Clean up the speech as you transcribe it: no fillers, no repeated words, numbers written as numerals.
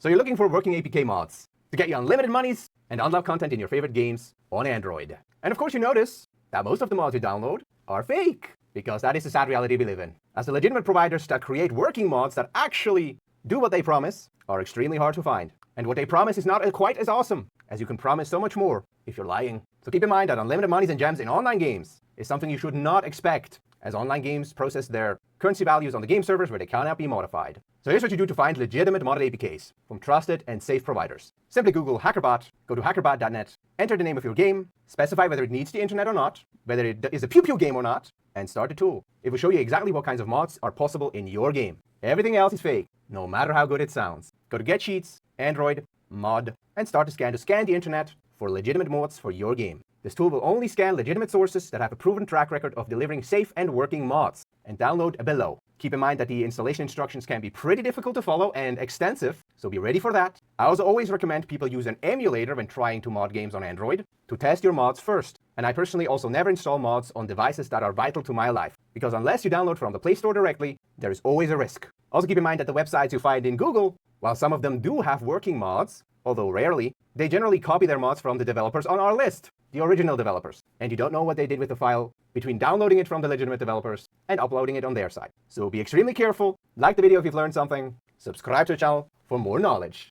So you're looking for working APK mods to get you unlimited monies and unlock content in your favorite games on Android. And of course you notice that most of the mods you download are fake, because that is the sad reality we live in. As the legitimate providers that create working mods that actually do what they promise are extremely hard to find. And what they promise is not quite as awesome, as you can promise so much more if you're lying. So keep in mind that unlimited monies and gems in online games is something you should not expect, as online games process their currency values on the game servers where they cannot be modified. So here's what you do to find legitimate modded APKs from trusted and safe providers. Simply Google HackerBot, go to hackerbot.net, enter the name of your game, specify whether it needs the internet or not, whether it is a pew-pew game or not, and start the tool. It will show you exactly what kinds of mods are possible in your game. Everything else is fake, no matter how good it sounds. Go to GetSheets, Android, Mod, and start to scan the internet for legitimate mods for your game. This tool will only scan legitimate sources that have a proven track record of delivering safe and working mods, and download below. Keep in mind that the installation instructions can be pretty difficult to follow and extensive, so be ready for that. I also always recommend people use an emulator when trying to mod games on Android to test your mods first. And I personally also never install mods on devices that are vital to my life, because unless you download from the Play Store directly, there is always a risk. Also keep in mind that the websites you find in Google, while some of them do have working mods, although rarely, they generally copy their mods from the developers on our list, the original developers. And you don't know what they did with the file between downloading it from the legitimate developers and uploading it on their side. So be extremely careful, like the video if you've learned something, subscribe to the channel for more knowledge.